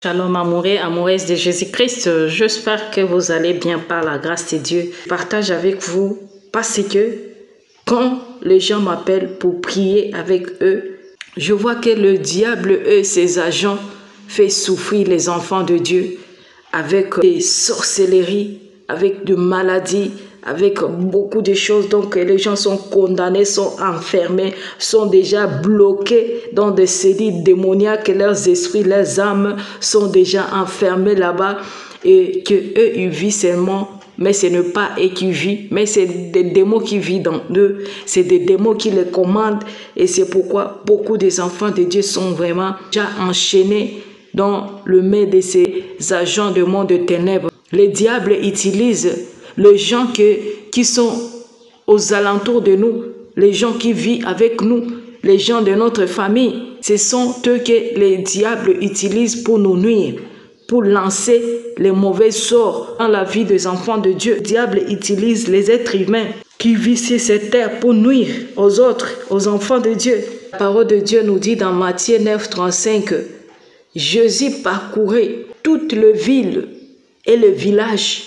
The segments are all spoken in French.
Shalom amoureux, amoureuses de Jésus-Christ, j'espère que vous allez bien par la grâce de Dieu. Je partage avec vous parce que quand les gens m'appellent pour prier avec eux, je vois que le diable et ses agents fait souffrir les enfants de Dieu avec des sorcelleries, avec de maladies, avec beaucoup de choses. Donc les gens sont condamnés, sont enfermés, sont déjà bloqués dans des cellules démoniaques. Leurs esprits, leurs âmes sont déjà enfermés là-bas et que eux ils vivent seulement. Mais ce n'est pas eux qui vivent, mais c'est des démons qui vivent dans eux. C'est des démons qui les commandent. Et c'est pourquoi beaucoup des enfants de Dieu sont vraiment déjà enchaînés dans le main de ces agents de monde de ténèbres. Le diable utilise les gens qui sont aux alentours de nous, les gens qui vivent avec nous, les gens de notre famille. Ce sont eux que les diables utilisent pour nous nuire, pour lancer les mauvais sorts dans la vie des enfants de Dieu. Le diable utilise les êtres humains qui vivent sur cette terre pour nuire aux autres, aux enfants de Dieu. La parole de Dieu nous dit dans Matthieu 9, 35, Jésus parcourait toute la ville et le village,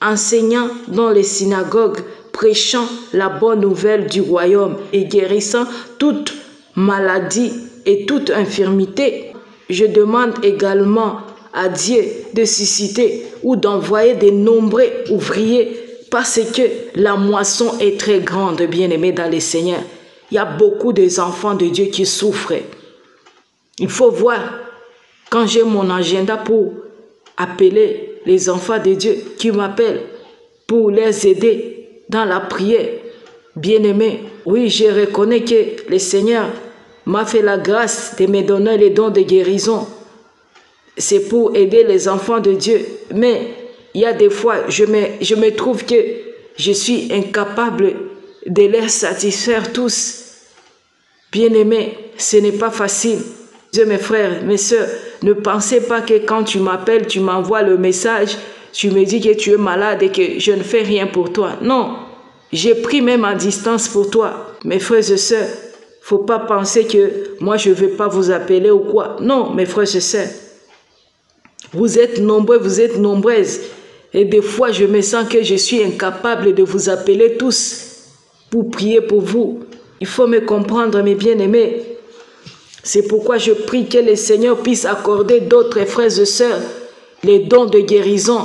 enseignant dans les synagogues, prêchant la bonne nouvelle du royaume et guérissant toute maladie et toute infirmité. Je demande également à Dieu de susciter ou d'envoyer de nombreux ouvriers parce que la moisson est très grande, bien-aimés dans le Seigneur. Il y a beaucoup d'enfants de Dieu qui souffrent. Il faut voir, quand j'ai mon agenda pour appeler les enfants de Dieu qui m'appellent pour les aider dans la prière, bien-aimés, oui, je reconnais que le Seigneur m'a fait la grâce de me donner les dons de guérison. C'est pour aider les enfants de Dieu. Mais il y a des fois, je me trouve que je suis incapable de les satisfaire tous. Bien-aimés, ce n'est pas facile. Mes frères, mes soeurs, ne pensez pas que quand tu m'appelles, tu m'envoies le message, tu me dis que tu es malade et que je ne fais rien pour toi. Non, j'ai pris même en distance pour toi. Mes frères et sœurs, faut pas penser que moi je ne vais pas vous appeler ou quoi. Non, mes frères et sœurs, vous êtes nombreux, vous êtes nombreuses. Et des fois, je me sens que je suis incapable de vous appeler tous pour prier pour vous. Il faut me comprendre, mes bien-aimés. C'est pourquoi je prie que le Seigneur puisse accorder d'autres frères et sœurs les dons de guérison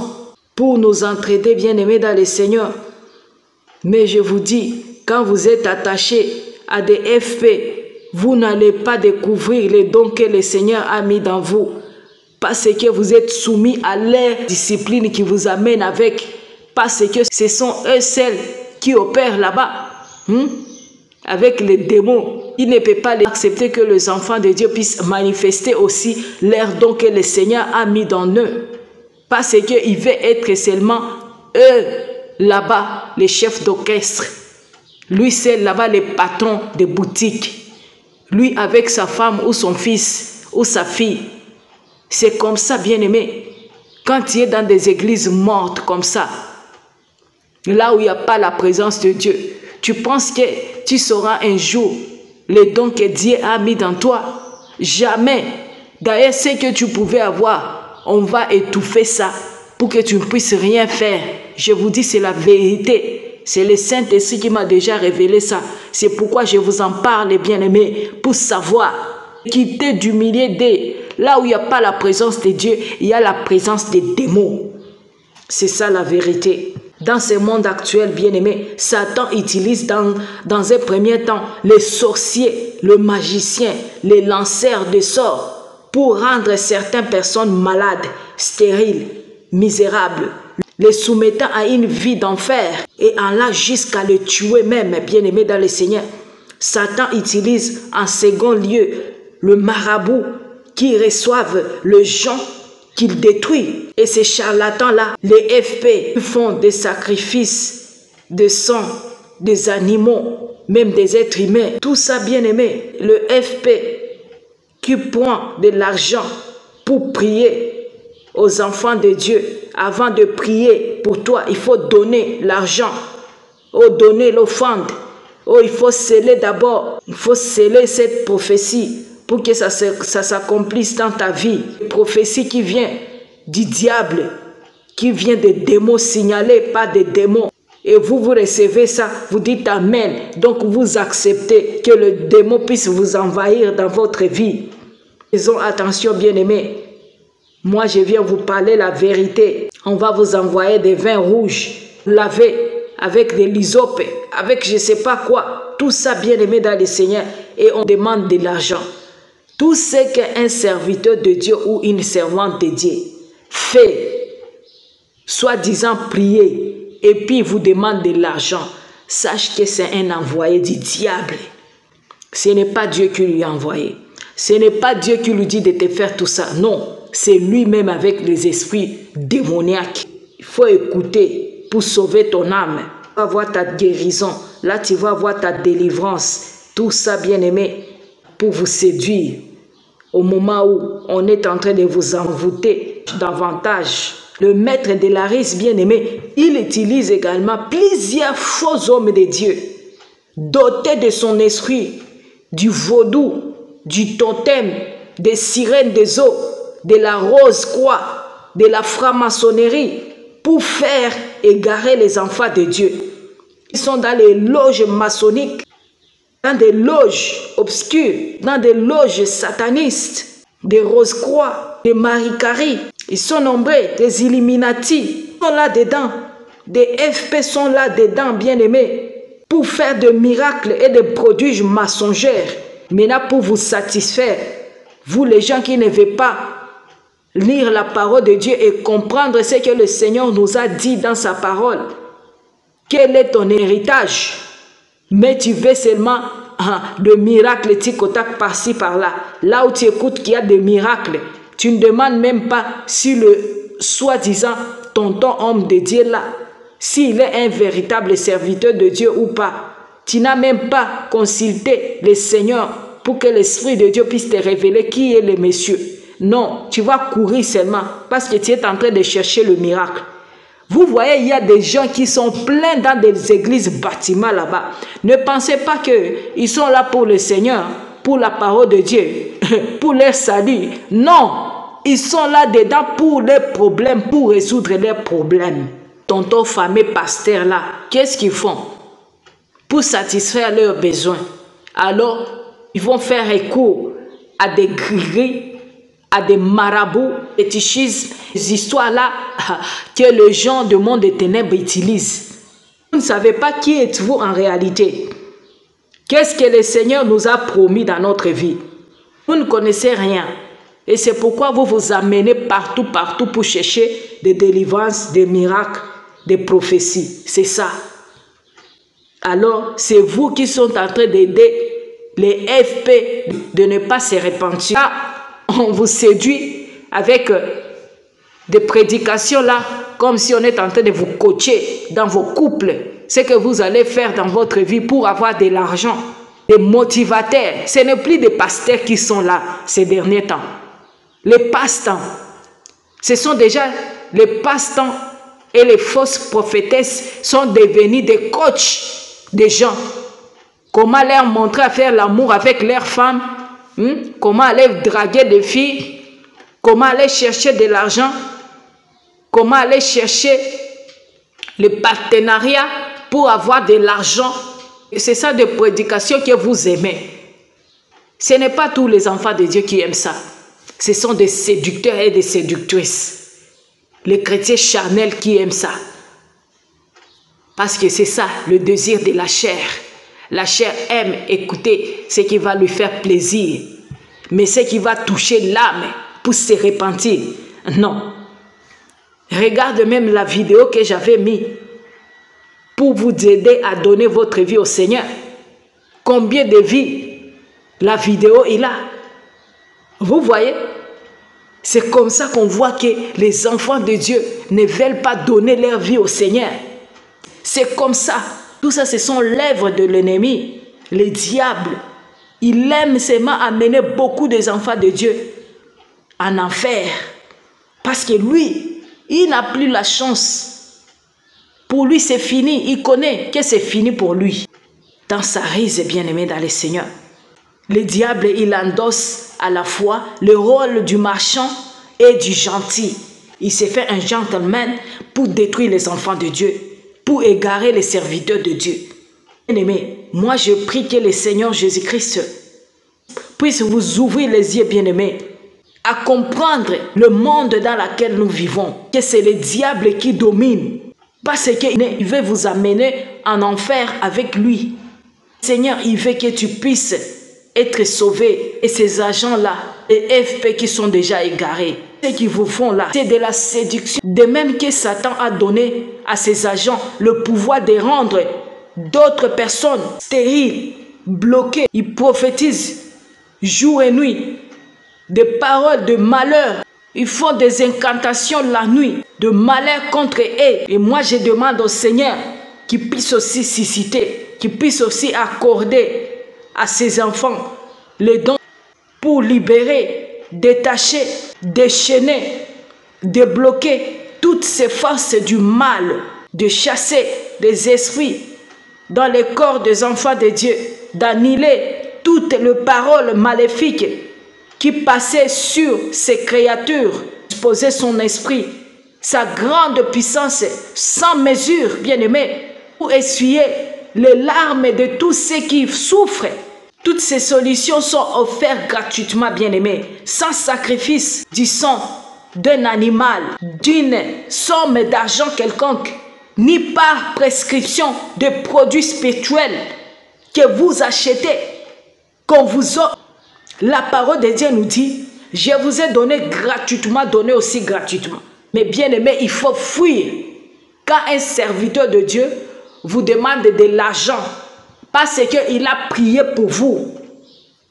pour nous entraider, bien-aimés dans le Seigneur. Mais je vous dis, quand vous êtes attachés à des FP, vous n'allez pas découvrir les dons que le Seigneur a mis dans vous. Parce que vous êtes soumis à leur discipline qui vous amène avec. Parce que ce sont eux seuls qui opèrent là-bas. Avec les démons. Il ne peut pas accepter que les enfants de Dieu puissent manifester aussi leurs dons que le Seigneur a mis dans eux. Parce qu'il veut être seulement eux là-bas, les chefs d'orchestre. Lui, c'est là-bas les patrons des boutiques. Lui avec sa femme ou son fils ou sa fille. C'est comme ça, bien-aimé. Quand tu es dans des églises mortes comme ça, là où il n'y a pas la présence de Dieu, tu penses que tu sauras un jour les dons que Dieu a mis dans toi? Jamais. D'ailleurs, ce que tu pouvais avoir, on va étouffer ça pour que tu ne puisses rien faire. Je vous dis, c'est la vérité. C'est le Saint-Esprit qui m'a déjà révélé ça. C'est pourquoi je vous en parle, bien-aimés, pour savoir. Quitter du milieu des... Là où il n'y a pas la présence de Dieu, il y a la présence des démons. C'est ça la vérité. Dans ce monde actuel, bien-aimé, Satan utilise dans un premier temps les sorciers, le magicien, les lanceurs de sorts pour rendre certaines personnes malades, stériles, misérables, les soumettant à une vie d'enfer et en là jusqu'à le tuer même, bien-aimé dans le Seigneur. Satan utilise en second lieu le marabout qui reçoivent les gens qu'il détruit. Et ces charlatans-là, les FP, font des sacrifices de sang, des animaux, même des êtres humains. Tout ça, bien aimé, le FP qui prend de l'argent pour prier aux enfants de Dieu. Avant de prier pour toi, il faut donner l'argent, ou donner l'offrande. Oh, il faut sceller d'abord, il faut sceller cette prophétie pour que ça s'accomplisse dans ta vie. Prophétie qui vient du diable, qui vient des démons signalés par des démons. Et vous recevez ça, vous dites Amen. Donc vous acceptez que le démon puisse vous envahir dans votre vie. Faisons attention, bien-aimés. Moi, je viens vous parler la vérité. On va vous envoyer des vins rouges, lavés avec des lysopes, avec je ne sais pas quoi. Tout ça, bien-aimé dans le Seigneur. Et on demande de l'argent. Tout ce qu'un serviteur de Dieu ou une servante de Dieu fait, soi-disant prier, et puis vous demande de l'argent, sache que c'est un envoyé du diable. Ce n'est pas Dieu qui lui a envoyé. Ce n'est pas Dieu qui lui dit de te faire tout ça. Non, c'est lui-même avec les esprits démoniaques. Il faut écouter pour sauver ton âme. Tu vas voir ta guérison. Là, tu vas voir ta délivrance. Tout ça, bien-aimé, pour vous séduire. Au moment où on est en train de vous envoûter davantage. Le maître de la rise, bien-aimé, il utilise également plusieurs faux hommes de Dieu, dotés de son esprit, du vaudou, du totem, des sirènes des eaux, de la rose croix, de la franc-maçonnerie, pour faire égarer les enfants de Dieu. Ils sont dans les loges maçonniques, dans des loges obscures, dans des loges satanistes, des rose-croix, des Marie-Carie. Ils sont nombreux, des Illuminati sont là-dedans, des FP sont là-dedans, bien-aimés, pour faire des miracles et des prodiges mensongers. Maintenant, pour vous satisfaire, vous les gens qui ne veulent pas lire la parole de Dieu et comprendre ce que le Seigneur nous a dit dans sa parole. Quel est ton héritage? Mais tu veux seulement de miracles, tic-tac par-ci, par-là. Là où tu écoutes qu'il y a des miracles, tu ne demandes même pas si le soi-disant tonton homme de Dieu là, s'il est un véritable serviteur de Dieu ou pas. Tu n'as même pas consulté le Seigneur pour que l'Esprit de Dieu puisse te révéler qui est le monsieur. Non, tu vas courir seulement parce que tu es en train de chercher le miracle. Vous voyez, il y a des gens qui sont pleins dans des églises bâtiments là-bas. Ne pensez pas qu'ils sont là pour le Seigneur, pour la parole de Dieu, pour leur salut. Non, ils sont là-dedans pour leurs problèmes, pour résoudre leurs problèmes. Tonton fameux pasteur là, qu'est-ce qu'ils font? Pour satisfaire leurs besoins. Alors, ils vont faire recours à des gris, à des marabouts, des tichismes, des histoires là que les gens du monde des ténèbres utilisent. Vous ne savez pas qui êtes-vous en réalité. Qu'est-ce que le Seigneur nous a promis dans notre vie? Vous ne connaissez rien. Et c'est pourquoi vous vous amenez partout pour chercher des délivrances, des miracles, des prophéties. C'est ça. Alors, c'est vous qui sont en train d'aider les FP de ne pas se repentir. Là, on vous séduit avec des prédications là, comme si on est en train de vous coacher dans vos couples. Ce que vous allez faire dans votre vie pour avoir de l'argent, des motivateurs. Ce n'est plus des pasteurs qui sont là ces derniers temps. Les passe-temps, ce sont déjà les passe-temps et les fausses prophétesses sont devenus des coachs des gens. Comment leur montrer à faire l'amour avec leurs femmes, comment aller draguer des filles, comment aller chercher de l'argent, comment aller chercher le partenariat pour avoir de l'argent. C'est ça de prédication que vous aimez. Ce n'est pas tous les enfants de Dieu qui aiment ça. Ce sont des séducteurs et des séductrices. Les chrétiens charnels qui aiment ça. Parce que c'est ça, le désir de la chair. La chair aime écouter ce qui va lui faire plaisir. Mais ce qui va toucher l'âme pour se repentir, non. Regarde même la vidéo que j'avais mise pour vous aider à donner votre vie au Seigneur. Combien de vies la vidéo est là. Vous voyez? C'est comme ça qu'on voit que les enfants de Dieu ne veulent pas donner leur vie au Seigneur. C'est comme ça. Tout ça, ce sont l'œuvre de l'ennemi, le diable. Il aime seulement amener beaucoup des enfants de Dieu en enfer. Parce que lui, il n'a plus la chance. Pour lui, c'est fini. Il connaît que c'est fini pour lui. Dans sa rise, bien-aimé dans le Seigneur. Le diable, il endosse à la fois le rôle du marchand et du gentil. Il s'est fait un gentleman pour détruire les enfants de Dieu, pour égarer les serviteurs de Dieu. Bien-aimés, moi je prie que le Seigneur Jésus-Christ puisse vous ouvrir les yeux, bien-aimés, à comprendre le monde dans lequel nous vivons, que c'est le diable qui domine, parce qu'il veut vous amener en enfer avec lui. Seigneur, il veut que tu puisses être sauvé. Et ces agents-là, les FP qui sont déjà égarés, ce qu'ils vous font là, c'est de la séduction. De même que Satan a donné à ses agents le pouvoir de rendre d'autres personnes stériles, bloquées. Ils prophétisent jour et nuit des paroles de malheur. Ils font des incantations la nuit, de malheur contre eux. Et moi, je demande au Seigneur qu'il puisse aussi susciter, qu'il puisse aussi accorder à ses enfants les dons pour libérer, détacher, déchaîner, débloquer toutes ces forces du mal, de chasser des esprits dans les corps des enfants de Dieu, d'annihiler toutes les paroles maléfiques qui passaient sur ces créatures, poser son esprit, sa grande puissance sans mesure, bien-aimé, pour essuyer les larmes de tous ceux qui souffrent. Toutes ces solutions sont offertes gratuitement, bien-aimés, sans sacrifice du sang d'un animal, d'une somme d'argent quelconque, ni par prescription de produits spirituels que vous achetez, qu'on vous offre. La parole de Dieu nous dit, je vous ai donné gratuitement, donné aussi gratuitement. Mais bien aimé, il faut fuir. Quand un serviteur de Dieu vous demande de l'argent, parce qu'il a prié pour vous,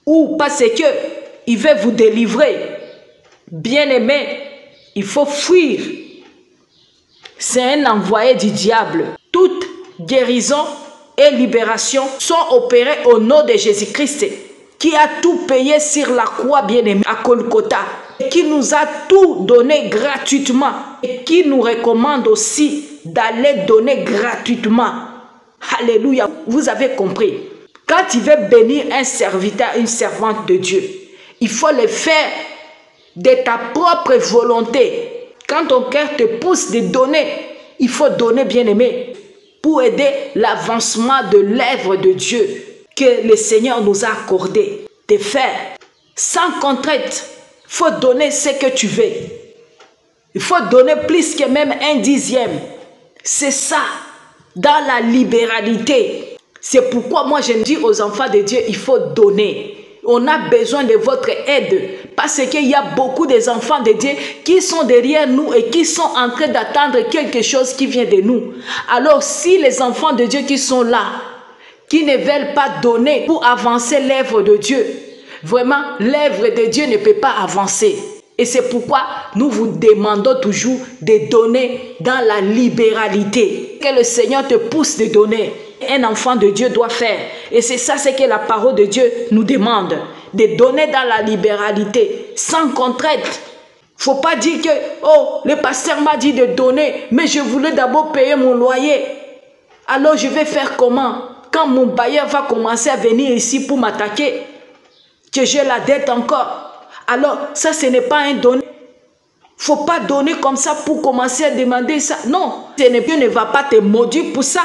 ou parce qu'il veut vous délivrer, bien aimé, il faut fuir. C'est un envoyé du diable. Toute guérison et libération sont opérées au nom de Jésus-Christ, qui a tout payé sur la croix, bien-aimé, à Golgotha, qui nous a tout donné gratuitement et qui nous recommande aussi d'aller donner gratuitement. Alléluia, vous avez compris. Quand il veut bénir un serviteur, une servante de Dieu, il faut le faire de ta propre volonté. Quand ton cœur te pousse de donner, il faut donner, bien-aimé, pour aider l'avancement de l'œuvre de Dieu que le Seigneur nous a accordé de faire. Sans contrainte, il faut donner ce que tu veux. Il faut donner plus que même un dixième. C'est ça, dans la libéralité. C'est pourquoi moi je dis aux enfants de Dieu, il faut donner. On a besoin de votre aide parce qu'il y a beaucoup des enfants de Dieu qui sont derrière nous et qui sont en train d'attendre quelque chose qui vient de nous. Alors si les enfants de Dieu qui sont là, qui ne veulent pas donner pour avancer l'œuvre de Dieu, vraiment l'œuvre de Dieu ne peut pas avancer. Et c'est pourquoi nous vous demandons toujours de donner dans la libéralité. Que le Seigneur te pousse de donner. Un enfant de Dieu doit faire. Et c'est ça ce que la parole de Dieu nous demande. De donner dans la libéralité, sans contrainte. Il ne faut pas dire que, oh, le pasteur m'a dit de donner, mais je voulais d'abord payer mon loyer. Alors je vais faire comment? Quand mon bailleur va commencer à venir ici pour m'attaquer, que j'ai la dette encore. Alors ça, ce n'est pas un donner. Il ne faut pas donner comme ça pour commencer à demander ça. Non, Dieu ne va pas te maudire pour ça.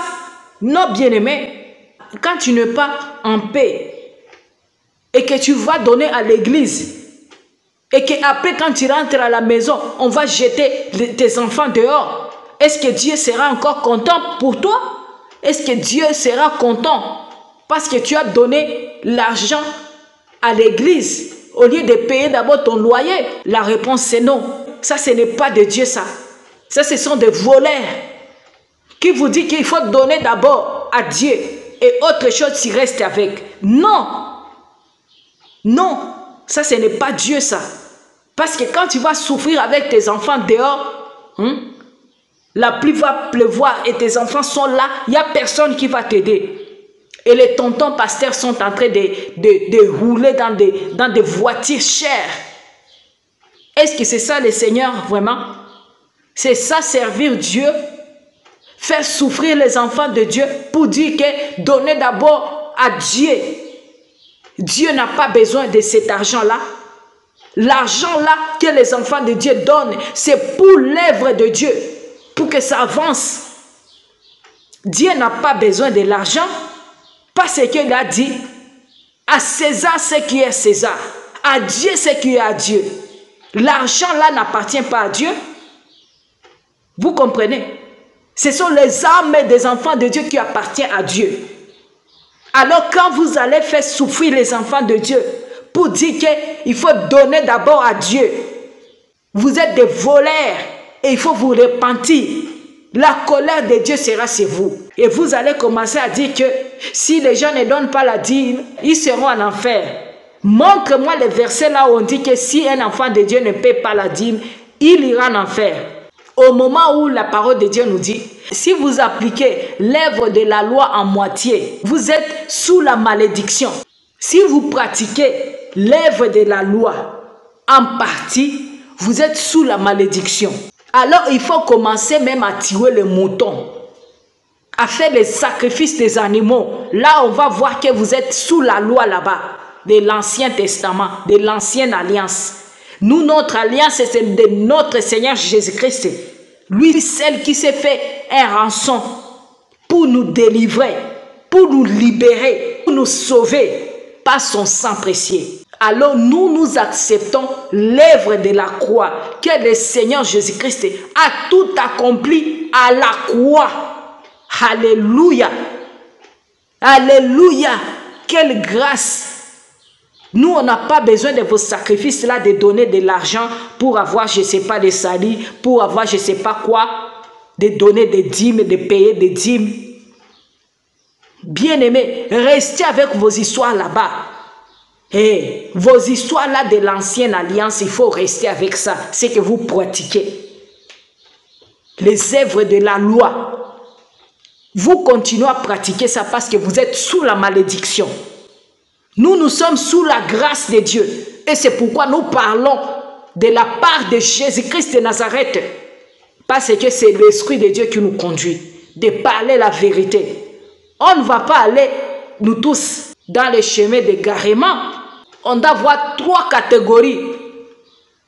Non, bien-aimé, quand tu n'es pas en paix et que tu vas donner à l'église et qu'après quand tu rentres à la maison, on va jeter tes enfants dehors, est-ce que Dieu sera encore content pour toi? Est-ce que Dieu sera content parce que tu as donné l'argent à l'église au lieu de payer d'abord ton loyer? La réponse c'est non. Ça, ce n'est pas de Dieu, ça. Ça, ce sont des voleurs qui vous dit qu'il faut donner d'abord à Dieu et autre chose s'y reste avec. Non. Non. Ça, ce n'est pas Dieu, ça. Parce que quand tu vas souffrir avec tes enfants dehors, la pluie va pleuvoir et tes enfants sont là, il n'y a personne qui va t'aider. Et les tontons pasteurs sont en train de rouler dans des voitures chères. Est-ce que c'est ça le Seigneur vraiment? C'est ça servir Dieu? Faire souffrir les enfants de Dieu pour dire que donner d'abord à Dieu. Dieu n'a pas besoin de cet argent-là. L'argent-là que les enfants de Dieu donnent, c'est pour l'œuvre de Dieu, pour que ça avance. Dieu n'a pas besoin de l'argent parce qu'il a dit à César ce qui est César, à Dieu ce qui est à Dieu. L'argent là n'appartient pas à Dieu. Vous comprenez? Ce sont les âmes des enfants de Dieu qui appartiennent à Dieu. Alors quand vous allez faire souffrir les enfants de Dieu pour dire qu'il faut donner d'abord à Dieu, vous êtes des voleurs et il faut vous repentir. La colère de Dieu sera sur vous. Et vous allez commencer à dire que si les gens ne donnent pas la dîme, ils seront en enfer. Montre-moi le verset là où on dit que si un enfant de Dieu ne paie pas la dîme, il ira en enfer. Au moment où la parole de Dieu nous dit, si vous appliquez l'œuvre de la loi en moitié, vous êtes sous la malédiction. Si vous pratiquez l'œuvre de la loi en partie, vous êtes sous la malédiction. Alors il faut commencer même à tuer les moutons, à faire des sacrifices des animaux. Là on va voir que vous êtes sous la loi là-bas, de l'Ancien Testament, de l'Ancienne Alliance. Nous, notre alliance, c'est de notre Seigneur Jésus-Christ. Lui, celle qui s'est fait un rançon pour nous délivrer, pour nous libérer, pour nous sauver par son sang précieux. Alors nous acceptons l'œuvre de la croix que le Seigneur Jésus-Christ a tout accompli à la croix. Alléluia. Alléluia. Quelle grâce. Nous, on n'a pas besoin de vos sacrifices là, de donner de l'argent pour avoir, je ne sais pas, des salis, pour avoir, je ne sais pas quoi, de donner des dîmes, de payer des dîmes. Bien-aimés, restez avec vos histoires là-bas. Et vos histoires là de l'ancienne alliance, il faut rester avec ça, c'est que vous pratiquez. Les œuvres de la loi, vous continuez à pratiquer ça parce que vous êtes sous la malédiction. Nous sommes sous la grâce de Dieu. Et c'est pourquoi nous parlons de la part de Jésus-Christ de Nazareth. Parce que c'est l'Esprit de Dieu qui nous conduit. De parler la vérité. On ne va pas aller, nous tous, dans les chemins d'égarement. On doit voir 3 catégories.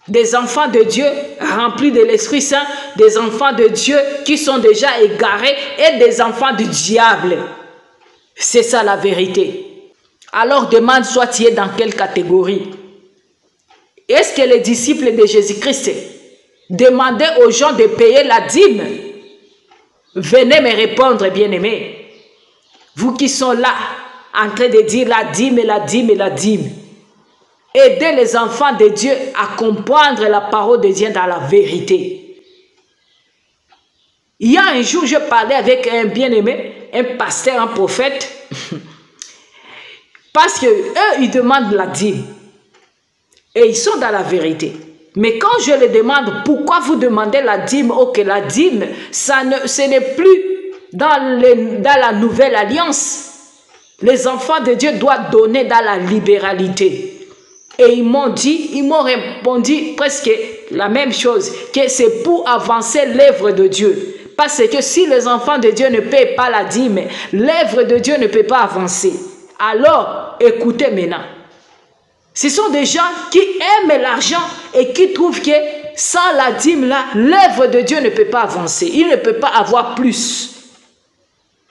Des enfants de Dieu remplis de l'Esprit Saint. Des enfants de Dieu qui sont déjà égarés. Et des enfants du diable. C'est ça la vérité. Alors demande, soit tu es dans quelle catégorie? Est-ce que les disciples de Jésus-Christ demandaient aux gens de payer la dîme? Venez me répondre, bien-aimés. Vous qui sont là, en train de dire la dîme et la dîme et la dîme. Aidez les enfants de Dieu à comprendre la parole de Dieu dans la vérité. Il y a un jour, je parlais avec un bien-aimé, un pasteur, un prophète. Parce qu'eux, ils demandent la dîme. Et ils sont dans la vérité. Mais quand je les demande pourquoi vous demandez la dîme, ok, la dîme, ce n'est plus dans la nouvelle alliance. Les enfants de Dieu doivent donner dans la libéralité. Et ils m'ont répondu presque la même chose, que c'est pour avancer l'œuvre de Dieu. Parce que si les enfants de Dieu ne paient pas la dîme, l'œuvre de Dieu ne peut pas avancer. Alors, écoutez maintenant. Ce sont des gens qui aiment l'argent et qui trouvent que sans la dîme là, l'œuvre de Dieu ne peut pas avancer. Il ne peut pas avoir plus.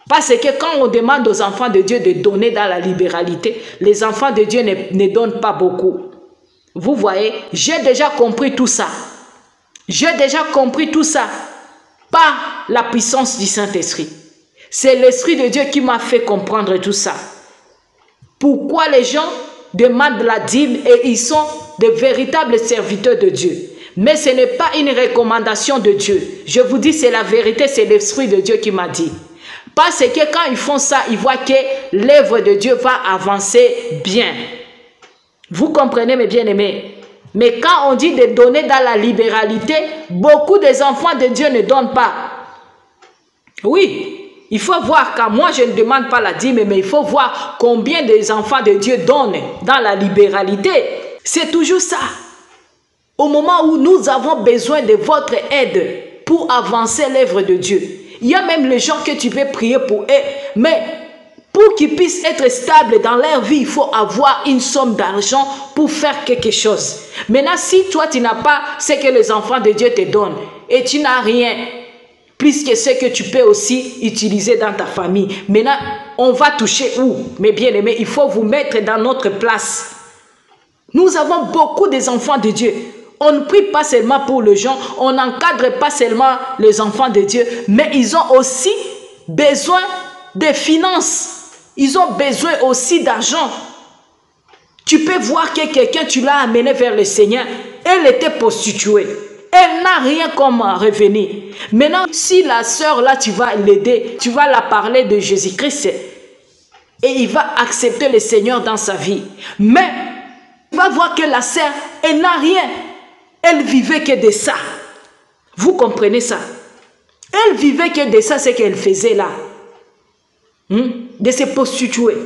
Parce que quand on demande aux enfants de Dieu de donner dans la libéralité, les enfants de Dieu ne donnent pas beaucoup. Vous voyez, j'ai déjà compris tout ça. J'ai déjà compris tout ça par la puissance du Saint-Esprit. C'est l'Esprit de Dieu qui m'a fait comprendre tout ça. Pourquoi les gens demandent la dîme et ils sont de véritables serviteurs de Dieu. Mais ce n'est pas une recommandation de Dieu. Je vous dis, c'est la vérité, c'est l'Esprit de Dieu qui m'a dit. Parce que quand ils font ça, ils voient que l'œuvre de Dieu va avancer bien. Vous comprenez, mes bien-aimés? Mais quand on dit de donner dans la libéralité, beaucoup des enfants de Dieu ne donnent pas. Oui. Il faut voir, car moi je ne demande pas la dîme, mais il faut voir combien des enfants de Dieu donnent dans la libéralité. C'est toujours ça. Au moment où nous avons besoin de votre aide pour avancer l'œuvre de Dieu. Il y a même les gens que tu peux prier pour eux, mais Pour qu'ils puissent être stables dans leur vie, il faut avoir une somme d'argent pour faire quelque chose. Maintenant, si toi, tu n'as pas ce que les enfants de Dieu te donnent et tu n'as rien, plus que ce que tu peux aussi utiliser dans ta famille. Maintenant, on va toucher où? Mes bien-aimés, il faut vous mettre dans notre place. Nous avons beaucoup des enfants de Dieu. On ne prie pas seulement pour les gens, on n'encadre pas seulement les enfants de Dieu, mais ils ont aussi besoin de finances. Ils ont besoin aussi d'argent. Tu peux voir que quelqu'un, tu l'as amené vers le Seigneur, elle était prostituée. Elle n'a rien comme revenu. Maintenant, si la sœur là, tu vas l'aider, tu vas la parler de Jésus-Christ et il va accepter le Seigneur dans sa vie. Mais, tu vas voir que la sœur, elle n'a rien. Elle vivait que de ça. Vous comprenez ça? Elle vivait que de ça, ce qu'elle faisait là. De se prostituer.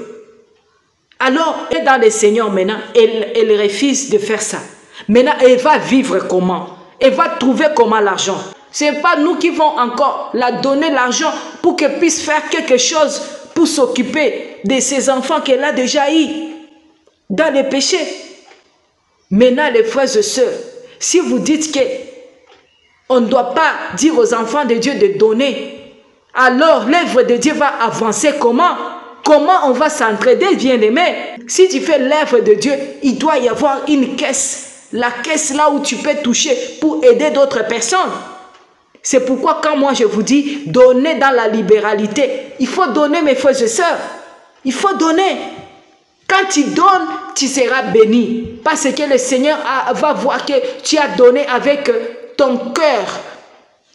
Alors, elle est dans le Seigneur maintenant, elle refuse de faire ça. Maintenant, elle va vivre comment? Elle va trouver comment l'argent? Ce n'est pas nous qui vont encore la donner l'argent pour qu'elle puisse faire quelque chose pour s'occuper de ses enfants qu'elle a déjà eu dans le péché. Maintenant, les frères et sœurs, si vous dites que on ne doit pas dire aux enfants de Dieu de donner, alors l'œuvre de Dieu va avancer comment? Comment on va s'entraider, bien-aimé? Si tu fais l'œuvre de Dieu, il doit y avoir une caisse. La caisse là où tu peux toucher pour aider d'autres personnes. C'est pourquoi quand moi je vous dis, donnez dans la libéralité. Il faut donner, mes frères et sœurs. Il faut donner. Quand tu donnes, tu seras béni. Parce que le Seigneur va voir que tu as donné avec ton cœur.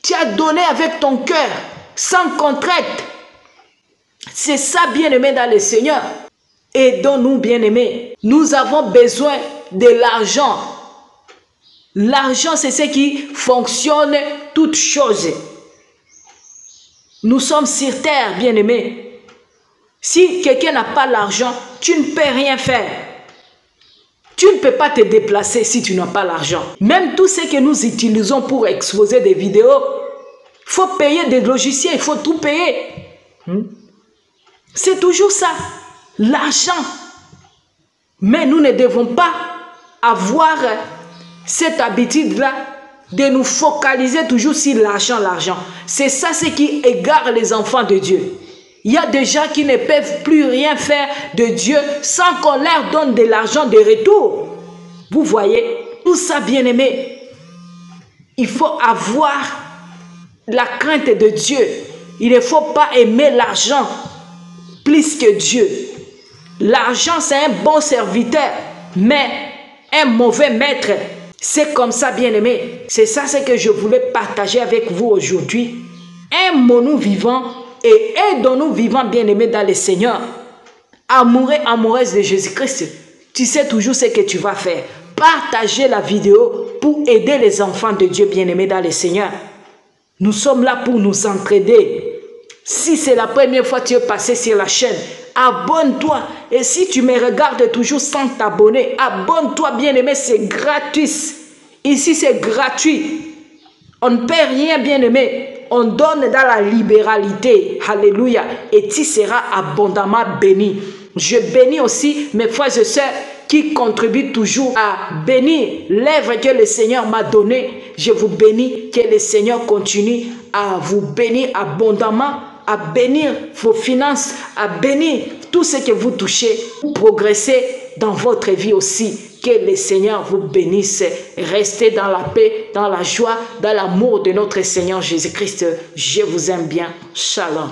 Tu as donné avec ton cœur, sans contrainte. C'est ça, bien-aimé, dans le Seigneur. Aidons-nous, bien-aimés. Nous avons besoin de l'argent. L'argent, c'est ce qui fonctionne toutes choses. Nous sommes sur terre, bien-aimés. Si quelqu'un n'a pas l'argent, tu ne peux rien faire. Tu ne peux pas te déplacer si tu n'as pas l'argent. Même tout ce que nous utilisons pour exposer des vidéos, il faut payer des logiciels, il faut tout payer. C'est toujours ça, l'argent. Mais nous ne devons pas avoir cette habitude-là de nous focaliser toujours sur l'argent, l'argent. C'est ça ce qui égare les enfants de Dieu. Il y a des gens qui ne peuvent plus rien faire de Dieu sans qu'on leur donne de l'argent de retour. Vous voyez, tout ça, bien-aimé, il faut avoir la crainte de Dieu. Il ne faut pas aimer l'argent plus que Dieu. L'argent, c'est un bon serviteur, mais un mauvais maître. C'est comme ça, bien-aimé. C'est ça ce que je voulais partager avec vous aujourd'hui. Aimons-nous vivants et aidons-nous vivants, bien-aimés, dans le Seigneur. Amoureux, amoureuse de Jésus-Christ, tu sais toujours ce que tu vas faire. Partagez la vidéo pour aider les enfants de Dieu, bien-aimés, dans le Seigneur. Nous sommes là pour nous entraider. Si c'est la première fois que tu es passé sur la chaîne, abonne-toi. Et si tu me regardes toujours sans t'abonner, abonne-toi, bien-aimé, c'est gratuit. Ici, c'est gratuit. On ne paie rien, bien-aimé. On donne dans la libéralité. Alléluia. Et tu seras abondamment béni. Je bénis aussi mes frères et sœurs qui contribuent toujours à bénir l'œuvre que le Seigneur m'a donnée. Je vous bénis, que le Seigneur continue à vous bénir abondamment, à bénir vos finances, à bénir tout ce que vous touchez, pour progresser dans votre vie aussi. Que le Seigneur vous bénisse. Restez dans la paix, dans la joie, dans l'amour de notre Seigneur Jésus-Christ. Je vous aime bien. Shalom.